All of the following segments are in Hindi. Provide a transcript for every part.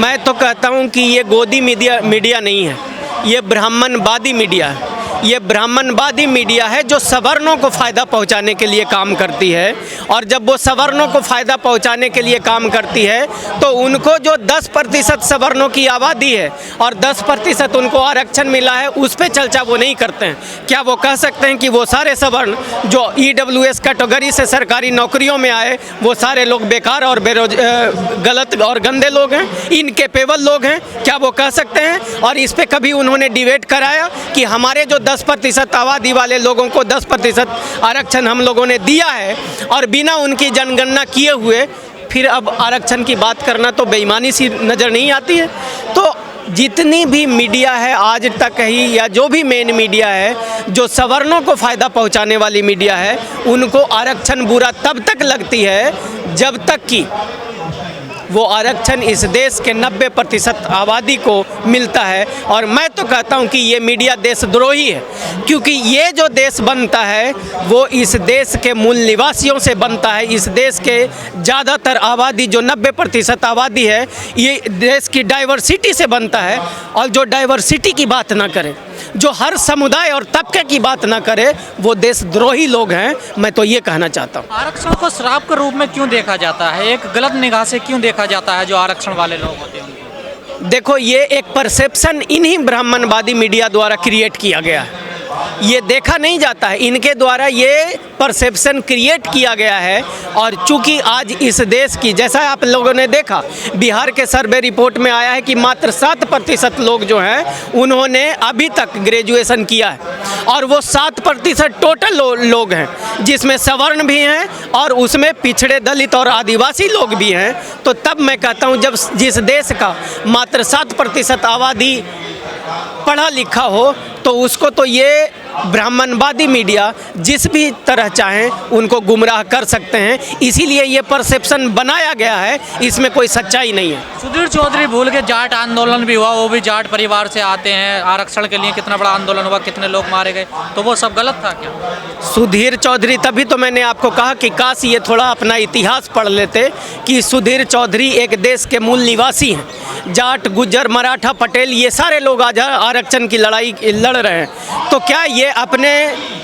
मैं तो कहता हूँ कि ये गोदी मीडिया नहीं है, ये ब्राह्मणवादी मीडिया है। ये ब्राह्मणवादी मीडिया है जो सवर्णों को फ़ायदा पहुंचाने के लिए काम करती है, और जब वो सवर्णों को फ़ायदा पहुंचाने के लिए काम करती है तो उनको जो 10% सवर्णों की आबादी है और 10% उनको आरक्षण मिला है, उस पर चर्चा वो नहीं करते हैं। क्या वो कह सकते हैं कि वो सारे सवर्ण जो EWS कैटेगरी से सरकारी नौकरियों में आए वो सारे लोग बेकार और गलत और गंदे लोग हैं, इनकेपेबल लोग हैं? क्या वो कह सकते हैं? और इस पर कभी उन्होंने डिबेट कराया कि हमारे जो 10% आबादी वाले लोगों को 10% आरक्षण हम लोगों ने दिया है और बिना उनकी जनगणना किए हुए फिर अब आरक्षण की बात करना तो बेईमानी सी नज़र नहीं आती है? तो जितनी भी मीडिया है आज तक ही, या जो भी मेन मीडिया है जो सवर्णों को फ़ायदा पहुंचाने वाली मीडिया है, उनको आरक्षण बुरा तब तक लगती है जब तक कि वो आरक्षण इस देश के 90% आबादी को मिलता है। और मैं तो कहता हूँ कि ये मीडिया देशद्रोही है, क्योंकि ये जो देश बनता है वो इस देश के मूल निवासियों से बनता है। इस देश के ज़्यादातर आबादी जो 90% आबादी है, ये देश की डाइवर्सिटी से बनता है। और जो डाइवर्सिटी की बात ना करे, जो हर समुदाय और तबके की बात ना करे, वो देशद्रोही लोग हैं। मैं तो ये कहना चाहता हूँ। आरक्षण को श्राप के रूप में क्यों देखा जाता है? एक गलत निगाह से क्यों देखा जाता है जो आरक्षण वाले लोग होते हैं? देखो, ये एक परसेप्शन इन्हीं ब्राह्मणवादी मीडिया द्वारा क्रिएट किया गया है। ये देखा नहीं जाता है, इनके द्वारा ये परसेप्शन क्रिएट किया गया है। और चूंकि आज इस देश की, जैसा आप लोगों ने देखा, बिहार के सर्वे रिपोर्ट में आया है कि मात्र 7% लोग जो हैं उन्होंने अभी तक ग्रेजुएशन किया है, और वो 7% टोटल लोग हैं, जिसमें सवर्ण भी हैं और उसमें पिछड़े दलित और आदिवासी लोग भी हैं। तो तब मैं कहता हूँ, जब जिस देश का मात्र 7% आबादी पढ़ा लिखा हो, तो उसको तो ये ब्राह्मणवादी मीडिया जिस भी तरह चाहें उनको गुमराह कर सकते हैं। इसीलिए ये परसेप्शन बनाया गया है, इसमें कोई सच्चाई नहीं है। सुधीर चौधरी भूल के जाट आंदोलन भी हुआ, वो भी जाट परिवार से आते हैं। आरक्षण के लिए कितना बड़ा आंदोलन हुआ, कितने लोग मारे गए, तो वो सब गलत था क्या? सुधीर चौधरी, तभी तो मैंने आपको कहा कि काश ये थोड़ा अपना इतिहास पढ़ लेते कि सुधीर चौधरी एक देश के मूल निवासी हैं। जाट, गुज्जर, मराठा, पटेल, ये सारे लोग आज आरक्षण की लड़ाई लड़ रहे हैं। तो क्या ये अपने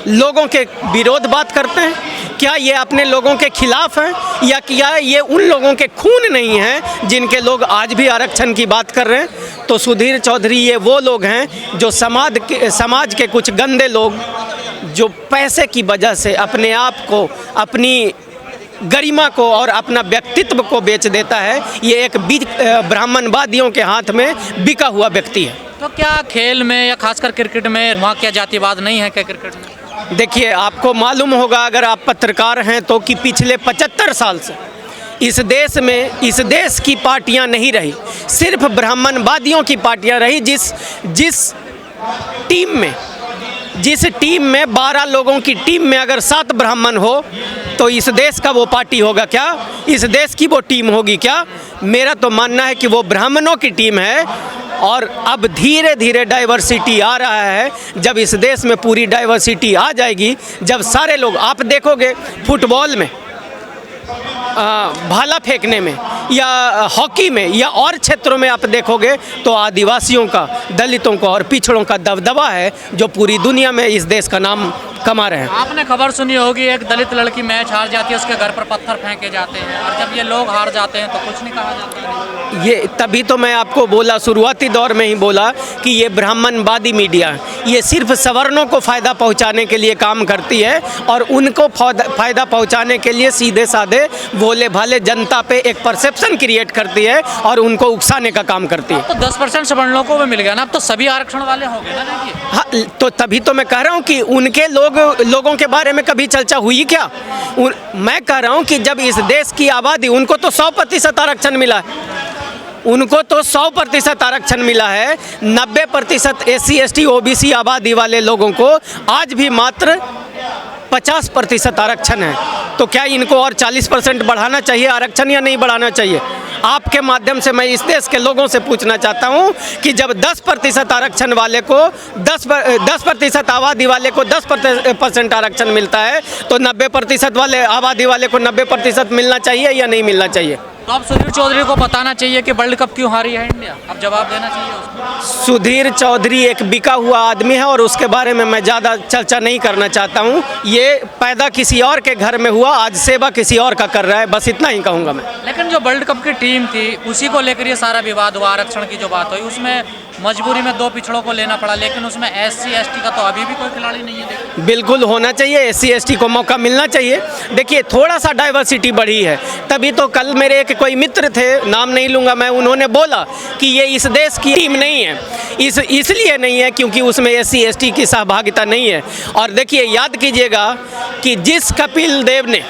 लोगों के विरोध बात करते हैं? क्या ये अपने लोगों के खिलाफ हैं? या क्या ये उन लोगों के खून नहीं हैं जिनके लोग आज भी आरक्षण की बात कर रहे हैं? तो सुधीर चौधरी ये वो लोग हैं जो समाज के कुछ गंदे लोग, जो पैसे की वजह से अपने आप को, अपनी गरिमा को और अपना व्यक्तित्व को बेच देता है। ये एक ब्राह्मणवादियों के हाथ में बिका हुआ व्यक्ति है। तो क्या खेल में या खासकर क्रिकेट में वहाँ क्या जातिवाद नहीं है क्या क्रिकेट में? देखिए, आपको मालूम होगा अगर आप पत्रकार हैं तो, कि पिछले 75 साल से इस देश में, इस देश की पार्टियां नहीं रही, सिर्फ ब्राह्मणवादियों की पार्टियां रही। जिस टीम में 12 लोगों की टीम में अगर 7 ब्राह्मण हो तो इस देश का वो पार्टी होगा क्या? इस देश की वो टीम होगी क्या? मेरा तो मानना है कि वो ब्राह्मणों की टीम है। और अब धीरे धीरे डाइवर्सिटी आ रहा है। जब इस देश में पूरी डाइवर्सिटी आ जाएगी, जब सारे लोग, आप देखोगे फुटबॉल में, भाला फेंकने में, या हॉकी में, या और क्षेत्रों में आप देखोगे तो आदिवासियों का, दलितों का और पिछड़ों का दबदबा है, जो पूरी दुनिया में इस देश का नाम कमा रहे हैं। आपने खबर सुनी होगी, एक दलित लड़की मैच हार जाती है, उसके घर पर पत्थर फेंके जाते हैं, और जब ये लोग हार जाते हैं तो कुछ नहीं कहा जाता है। ये तभी तो मैं आपको बोला, शुरुआती दौर में ही बोला कि ये ब्राह्मणवादी मीडिया, ये सिर्फ सवर्णों को फ़ायदा पहुंचाने के लिए काम करती है, और उनको फ़ायदा पहुंचाने के लिए सीधे साधे भोले भाले जनता पे एक परसेप्शन क्रिएट करती है और उनको उकसाने का काम करती है। तो 10% सवर्णों को भी मिल गया ना, अब तो सभी आरक्षण वाले हो गए ना। देखिए, हाँ, तो तभी तो मैं कह रहा हूँ कि उनके लोगों के बारे में कभी चर्चा हुई क्या? मैं कह रहा हूँ कि जब इस देश की आबादी, उनको तो 100% आरक्षण मिला है, उनको तो 100% आरक्षण मिला है। 90% SC ST OBC आबादी वाले लोगों को आज भी मात्र 50% आरक्षण है। तो क्या इनको और 40% बढ़ाना चाहिए आरक्षण, या नहीं बढ़ाना चाहिए? आपके माध्यम से मैं इस देश के लोगों से पूछना चाहता हूं कि जब 10% आरक्षण वाले को 10% आबादी वाले को 10% आरक्षण मिलता है, तो 90% वाले आबादी वाले को 90% मिलना चाहिए या नहीं मिलना चाहिए? तो अब सुधीर चौधरी को बताना चाहिए कि वर्ल्ड कप क्यों हारी है इंडिया, अब जवाब देना चाहिए उसको। सुधीर चौधरी एक बिका हुआ आदमी है और उसके बारे में मैं ज़्यादा चर्चा नहीं करना चाहता हूँ। ये पैदा किसी और के घर में हुआ, आज सेवा किसी और का कर रहा है, बस इतना ही कहूँगा मैं। लेकिन जो वर्ल्ड कप की टीम थी उसी को लेकर ये सारा विवाद हुआ, आरक्षण की जो बात हुई, उसमें मजबूरी में 2 पिछड़ों को लेना पड़ा, लेकिन उसमें SC ST का तो अभी भी कोई खिलाड़ी नहीं है। देखिए बिल्कुल होना चाहिए, SC ST को मौका मिलना चाहिए। देखिए थोड़ा सा डाइवर्सिटी बढ़ी है, तभी तो कल मेरे एक कोई मित्र थे, नाम नहीं लूँगा मैं, उन्होंने बोला कि ये इस देश की टीम नहीं है, इसलिए नहीं है क्योंकि उसमें SC ST की सहभागिता नहीं है। और देखिए याद कीजिएगा कि जिस कपिल देव ने,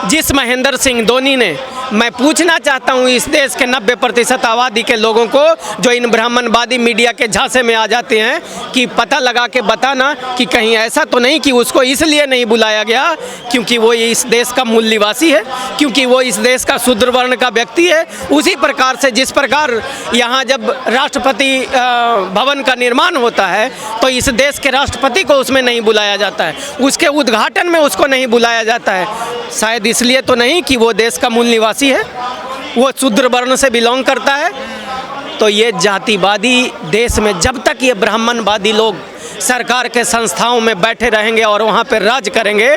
जिस महेंद्र सिंह धोनी ने, मैं पूछना चाहता हूं इस देश के 90% आबादी के लोगों को जो इन ब्राह्मणवादी मीडिया के झांसे में आ जाते हैं कि पता लगा के बताना कि कहीं ऐसा तो नहीं कि उसको इसलिए नहीं बुलाया गया क्योंकि वो इस देश का मूल निवासी है, क्योंकि वो इस देश का शूद्र वर्ण का व्यक्ति है। उसी प्रकार से जिस प्रकार यहाँ जब राष्ट्रपति भवन का निर्माण होता है तो इस देश के राष्ट्रपति को उसमें नहीं बुलाया जाता है, उसके उद्घाटन में उसको नहीं बुलाया जाता है, शायद इसलिए तो नहीं कि वो देश का मूल निवासी है, वो शूद्र वर्ण से बिलोंग करता है। तो ये जातिवादी देश में जब तक ये ब्राह्मणवादी लोग सरकार के संस्थाओं में बैठे रहेंगे और वहाँ पर राज करेंगे,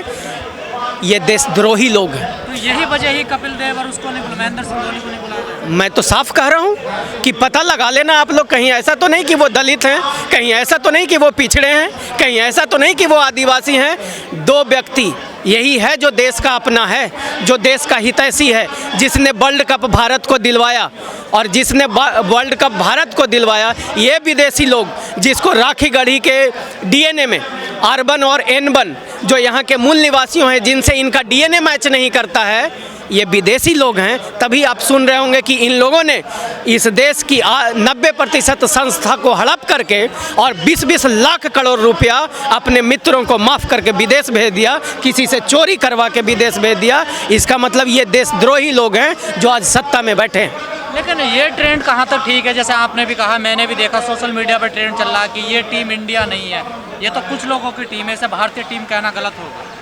ये देशद्रोही लोग हैं। तो यही वजह ही कपिल देव और उसको नहीं, महेंद्र सिंह धोनी को नहीं बुलाया। मैं तो साफ कह रहा हूँ कि पता लगा लेना आप लोग, कहीं ऐसा तो नहीं कि वो दलित हैं, कहीं ऐसा तो नहीं कि वो पिछड़े हैं, कहीं ऐसा तो नहीं कि वो आदिवासी हैं। 2 व्यक्ति यही है जो देश का अपना है, जो देश का हितैषी है, जिसने वर्ल्ड कप भारत को दिलवाया, और जिसने वर्ल्ड कप भारत को दिलवाया ये विदेशी लोग, जिसको राखी गढ़ी के DNA में R1 और N1 जो यहाँ के मूल निवासियों हैं, जिनसे इनका DNA मैच नहीं करता है, ये विदेशी लोग हैं। तभी आप सुन रहे होंगे कि इन लोगों ने इस देश की 90% संस्था को हड़प करके और 20-20 लाख करोड़ रुपया अपने मित्रों को माफ़ करके विदेश भेज दिया, किसी से चोरी करवा के विदेश भेज दिया। इसका मतलब ये देशद्रोही लोग हैं जो आज सत्ता में बैठे हैं। लेकिन ये ट्रेंड कहाँ तक ठीक है? जैसे आपने भी कहा, मैंने भी देखा सोशल मीडिया पर ट्रेंड चल रहा है कि ये टीम इंडिया नहीं है, ये तो कुछ लोगों की टीम है, इसे भारतीय टीम कहना गलत होगा।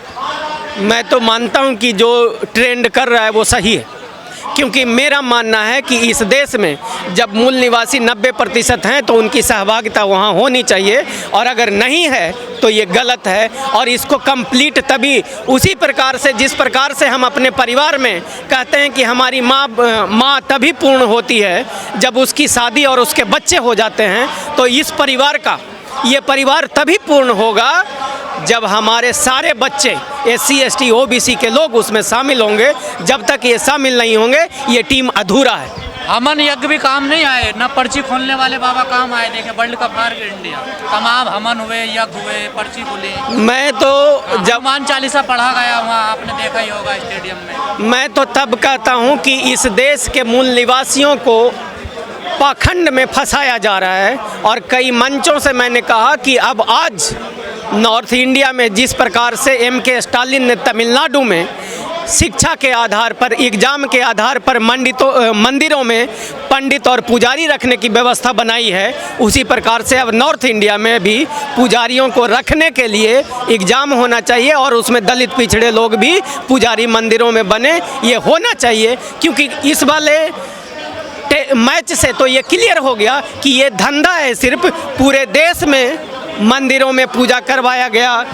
मैं तो मानता हूं कि जो ट्रेंड कर रहा है वो सही है, क्योंकि मेरा मानना है कि इस देश में जब मूल निवासी 90% हैं तो उनकी सहभागिता वहाँ होनी चाहिए, और अगर नहीं है तो ये गलत है। और इसको कंप्लीट तभी उसी प्रकार से, जिस प्रकार से हम अपने परिवार में कहते हैं कि हमारी माँ तभी पूर्ण होती है जब उसकी शादी और उसके बच्चे हो जाते हैं, तो इस परिवार का ये परिवार तभी पूर्ण होगा जब हमारे सारे बच्चे SC ST OBC के लोग उसमें शामिल होंगे। जब तक ये शामिल नहीं होंगे ये टीम अधूरा है। अमन यज्ञ भी काम नहीं आए, ना पर्ची खोलने वाले बाबा काम आए। देखे वर्ल्ड कप हार गए इंडिया, तमाम हवन हुए, यज्ञ हुए, पर्ची खुली। मैं तो जब हनुमान चालीसा पढ़ा गया वहाँ, आपने देखा ही होगा स्टेडियम में। मैं तो तब कहता हूँ कि इस देश के मूल निवासियों को पाखंड में फंसाया जा रहा है, और कई मंचों से मैंने कहा कि अब आज नॉर्थ इंडिया में जिस प्रकार से MK स्टालिन ने तमिलनाडु में शिक्षा के आधार पर, एग्ज़ाम के आधार पर मंदिरों में पंडित और पुजारी रखने की व्यवस्था बनाई है, उसी प्रकार से अब नॉर्थ इंडिया में भी पुजारियों को रखने के लिए एग्ज़ाम होना चाहिए, और उसमें दलित पिछड़े लोग भी पुजारी मंदिरों में बने। ये होना चाहिए, क्योंकि इस वाले मैच से तो ये क्लियर हो गया कि ये धंधा है। सिर्फ पूरे देश में मंदिरों में पूजा करवाया गया,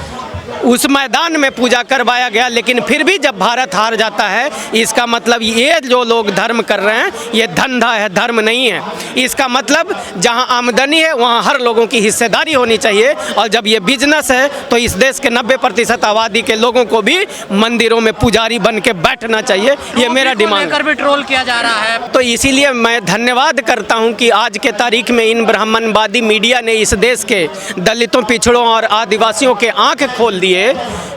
उस मैदान में पूजा करवाया गया, लेकिन फिर भी जब भारत हार जाता है, इसका मतलब ये जो लोग धर्म कर रहे हैं ये धंधा है, धर्म नहीं है। इसका मतलब जहां आमदनी है वहां हर लोगों की हिस्सेदारी होनी चाहिए, और जब ये बिजनेस है तो इस देश के 90% आबादी के लोगों को भी मंदिरों में पुजारी बन के बैठना चाहिए। ये मेरा डिमांड भी ट्रोल किया जा रहा है। तो इसीलिए मैं धन्यवाद करता हूं कि आज के तारीख में इन ब्राह्मणवादी मीडिया ने इस देश के दलितों, पिछड़ों और आदिवासियों के आंख खोल दिए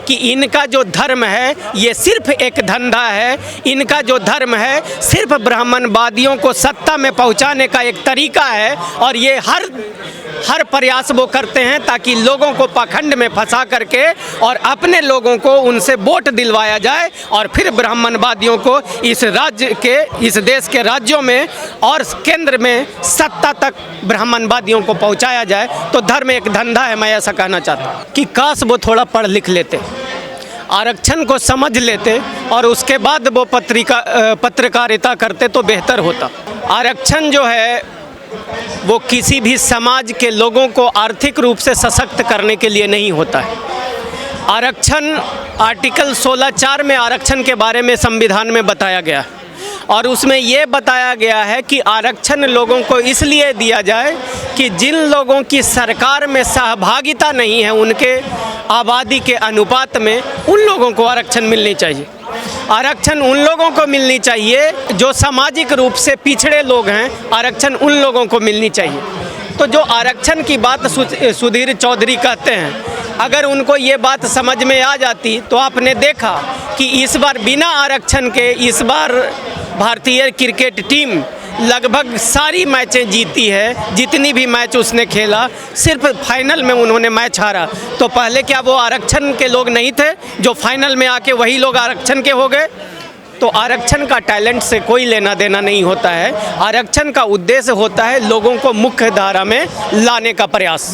कि इनका जो धर्म है ये सिर्फ एक धंधा है, इनका जो धर्म है सिर्फ ब्राह्मणवादियों को सत्ता में पहुंचाने का एक तरीका है, और ये हर प्रयास वो करते हैं ताकि लोगों को पाखंड में फंसा करके और अपने लोगों को उनसे वोट दिलवाया जाए, और फिर ब्राह्मणवादियों को इस देश के राज्यों में और केंद्र में सत्ता तक ब्राह्मणवादियों को पहुंचाया जाए। तो धर्म एक धंधा है, मैं ऐसा कहना चाहता हूँ कि काश वो थोड़ा पढ़ लिख लेते। आरक्षण को समझ लेते और उसके बाद वो पत्रकारिता करते तो बेहतर होता। आरक्षण जो है वो किसी भी समाज के लोगों को आर्थिक रूप से सशक्त करने के लिए नहीं होता है। आरक्षण आर्टिकल 16(4) में आरक्षण के बारे में संविधान में बताया गया है और उसमें ये बताया गया है कि आरक्षण लोगों को इसलिए दिया जाए कि जिन लोगों की सरकार में सहभागिता नहीं है उनके आबादी के अनुपात में उन लोगों को आरक्षण मिलनी चाहिए। आरक्षण उन लोगों को मिलनी चाहिए जो सामाजिक रूप से पिछड़े लोग हैं, आरक्षण उन लोगों को मिलनी चाहिए। तो जो आरक्षण की बात सुधीर चौधरी कहते हैं, अगर उनको ये बात समझ में आ जाती तो आपने देखा कि इस बार बिना आरक्षण के इस बार भारतीय क्रिकेट टीम लगभग सारी मैचें जीती है। जितनी भी मैच उसने खेला सिर्फ फाइनल में उन्होंने मैच हारा। तो पहले क्या वो आरक्षण के लोग नहीं थे जो फाइनल में आके वही लोग आरक्षण के हो गए? तो आरक्षण का टैलेंट से कोई लेना देना नहीं होता है। आरक्षण का उद्देश्य होता है लोगों को मुख्य धारा में लाने का प्रयास।